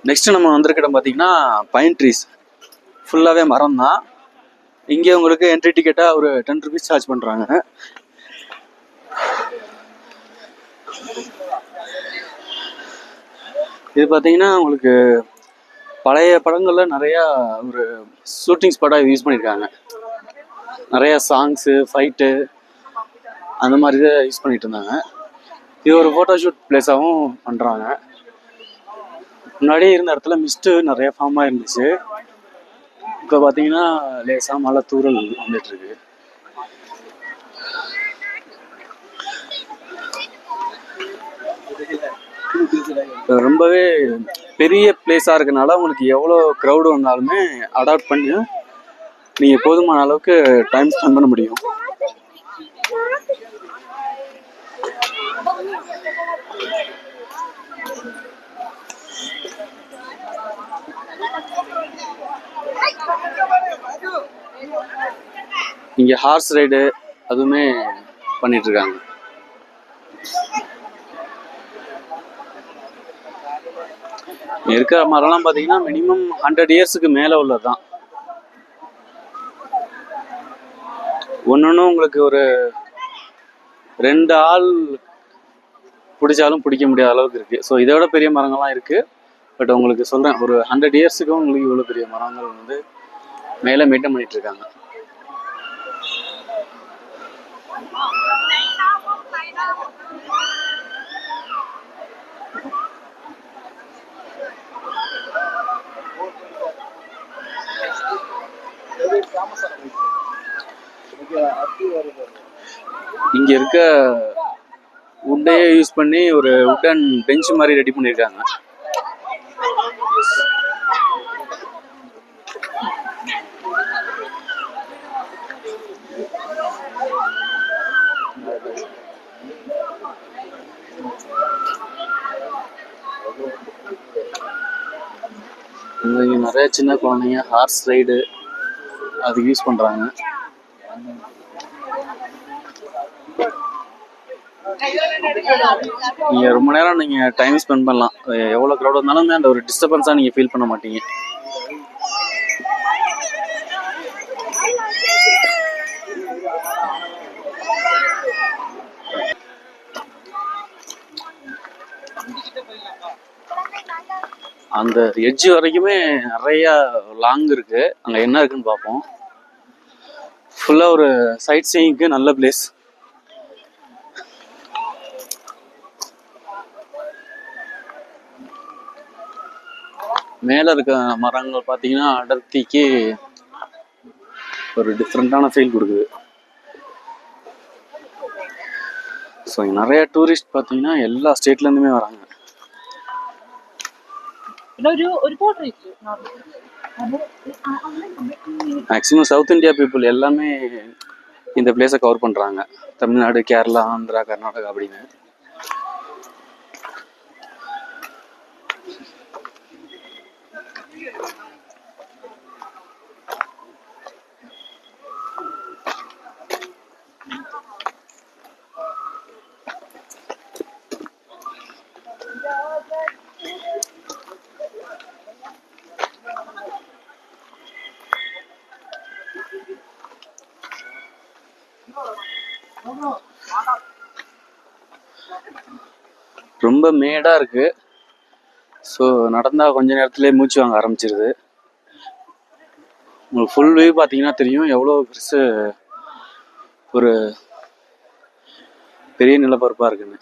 Next நம்ம வந்திருக்க இடம் பார்த்தீங்கன்னா பைன் ட்ரீஸ். ஃபுல்லாகவே மரம் தான். இங்கே உங்களுக்கு என்ட்ரி டிக்கெட்டாக ஒரு 10 rupees சார்ஜ் பண்ணுறாங்க. இது பார்த்தீங்கன்னா உங்களுக்கு பழைய படங்களில் நிறையா ஒரு ஷூட்டிங் ஸ்பாட்டாக யூஸ் பண்ணியிருக்காங்க. நிறையா சாங்ஸு, ஃபைட்டு அந்த மாதிரி தான் யூஸ் பண்ணிகிட்டு இருந்தாங்க. இது ஒரு ஃபோட்டோஷூட் பிளேஸாகவும் பண்ணுறாங்க. முன்னாடியே இருந்த இடத்துல மிஸ்ட்டு நிறைய ஃபார்மாக இருந்துச்சு. இப்போ பார்த்தீங்கன்னா லேசாக மழை தூறல் வந்துட்டுருக்கு. ரொம்பவே பெரிய பிளேஸாக இருக்கனால உங்களுக்கு எவ்வளோ க்ரௌடு வந்தாலுமே அடாப்ட் பண்ணி நீங்கள் போதுமான அளவுக்கு டைம் ஸ்பெண்ட் பண்ண முடியும். இங்கே ஹார்ஸ் ரைடு அதுவுமே பண்ணிட்டு இருக்காங்க. இருக்கிற மரம்லாம் பார்த்தீங்கன்னா மினிமம் 100 yearsக்கு மேலே உள்ளது தான். ஒன்று உங்களுக்கு ஒரு 2 ஆள் பிடிச்சாலும் பிடிக்க முடியாத அளவுக்கு இருக்குது. ஸோ இதை விட பெரிய மரங்கள்லாம் இருக்குது. பட் உங்களுக்கு சொல்கிறேன், ஒரு 100 yearsக்கும் உங்களுக்கு இவ்வளோ பெரிய மரங்கள் வந்து மேலே மெயின்டைன் பண்ணிட்டு இருக்காங்க. இங்க இருக்க உட்டையே யூஸ் பண்ணி ஒரு உட்டன் பெஞ்ச் மாதிரி ரெடி பண்ணியிருக்காங்க. இங்கே நிறைய சின்ன குழந்தைங்க ஹார்ஸ் ரைடு அது யூஸ் பண்ணுறாங்க. நீங்கள் ரொம்ப நேரம் நீங்கள் டைம் ஸ்பெண்ட் பண்ணலாம். எவ்வளோ க்ரௌட் இருந்தாலுமே அந்த ஒரு டிஸ்டர்பன்ஸாக நீங்கள் ஃபீல் பண்ண மாட்டீங்க. அந்த எட்ஜ் வரைக்குமே நிறையா லாங் இருக்குது. அங்கே என்ன இருக்குன்னு பார்ப்போம். ஃபுல்லாக ஒரு சைட் சீயிங்க்கு நல்ல பிளேஸ். மேலே இருக்க மரங்கள் பார்த்தீங்கன்னா அடர்த்திக்கு ஒரு டிஃப்ரெண்ட்டான ஃபீல் கொடுக்குது. ஸோ இங்கே நிறைய டூரிஸ்ட் பார்த்தீங்கன்னா எல்லா ஸ்டேட்லேருந்துமே வராங்க. மேக்ஸிமம் சவுத் இந்தியா பீப்புள் எல்லாமே இந்த பிளேஸை கவர் பண்ணுறாங்க. தமிழ்நாடு, கேரளா, ஆந்திரா, கர்நாடகா அப்படின்னு. ரொம்ப மேடாக இருக்குது. ஸோ நடந்தால் கொஞ்ச நேரத்துலேயே மூச்சு வாங்க ஆரம்பிச்சிருது. உங்களுக்கு ஃபுல் வியூ பார்த்தீங்கன்னா தெரியும் எவ்வளோ பெருசு ஒரு பெரிய நிலப்பரப்பாக இருக்குன்னு.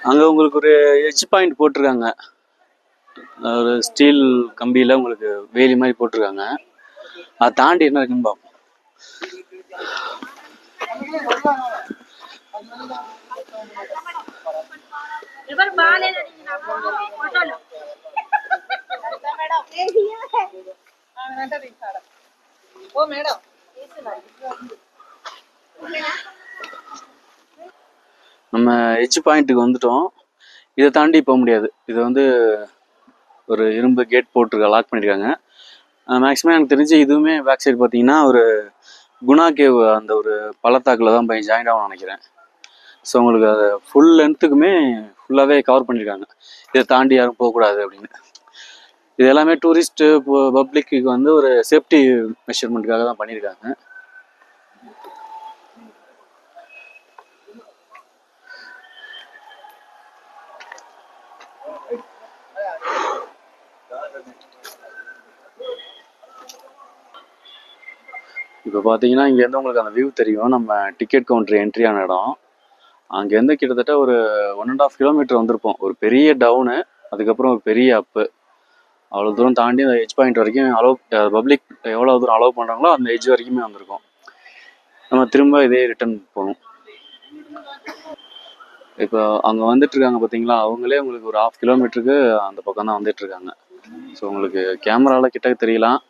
அங்கே உங்களுக்கு ஒரு எட்ஜ் பாயிண்ட் போட்டிருக்காங்க. ஒரு ஸ்டீல் கம்பியில் உங்களுக்கு வேலி மாதிரி போட்டிருக்காங்க. அதை தாண்டி என்ன இருக்குன்னு பார்ப்போம். நம்ம எட்ஜ் பாயிண்ட்டுக்கு வந்துட்டோம். இதை தாண்டி போக முடியாது. இது வந்து ஒரு இரும்பு கேட் போட்டிருக்க, லாக் பண்ணியிருக்காங்க. மேக்ஸிமம் எனக்கு தெரிஞ்சு இதுவுமே பேக் சைடு பார்த்தீங்கன்னா ஒரு குணா கேவ் அந்த ஒரு பள்ளத்தாக்கில் தான் போய் ஜாயின் ஆகணும்னு நினைக்கிறேன். ஸோ உங்களுக்கு அதை ஃபுல் லென்த்துக்குமே ஃபுல்லாகவே கவர் பண்ணியிருக்காங்க, இதை தாண்டி யாரும் போகக்கூடாது அப்படின்னு. இது எல்லாமே டூரிஸ்ட்டு பப்ளிக்கு வந்து ஒரு சேஃப்டி மெஷர்மெண்ட்டுக்காக தான் பண்ணியிருக்காங்க. இப்போ பார்த்தீங்கன்னா இங்கேருந்து உங்களுக்கு அந்த வியூ தெரியும். நம்ம டிக்கெட் கவுண்டர் என்ட்ரியான இடம். அங்கேருந்து கிட்டத்தட்ட ஒரு 1.5 கிலோமீட்டர் வந்திருப்போம். ஒரு பெரிய டவுனு, அதுக்கப்புறம் ஒரு பெரிய அப்பு. அவ்வளோ தூரம் தாண்டி அந்த எட்ஜ் பாயிண்ட் வரைக்கும் பப்ளிக் எவ்வளோ தூரம் அலோவ் பண்ணுறாங்களோ அந்த எட்ஜ் வரைக்குமே வந்திருக்கோம். நம்ம திரும்ப இதே ரிட்டர்ன் போகணும். இப்போ அங்கே வந்துட்டு இருக்காங்க பார்த்தீங்களா, அவங்களே உங்களுக்கு ஒரு 1/2 கிலோமீட்டருக்கு அந்த பக்கம் தான் வந்துட்டு இருக்காங்க. ஸோ உங்களுக்கு கேமராவில் கிட்ட தெரியலாம்.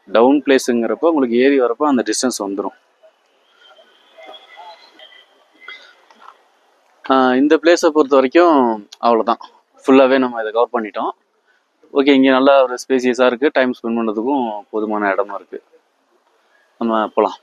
டவுன் பிளேஸுங்கிறப்போ உங்களுக்கு ஏறி வரப்போ அந்த டிஸ்டன்ஸ் வந்துடும். இந்த பிளேஸை பொறுத்த வரைக்கும் அவ்வளோதான், ஃபுல்லாகவே நம்ம இதை கவர் பண்ணிட்டோம். ஓகே, இங்கே நல்லா ஒரு ஸ்பேசியஸாக இருக்குது, டைம் ஸ்பெண்ட் பண்ணுறதுக்கும் போதுமான இடமா இருக்குது. நம்ம போகலாம்.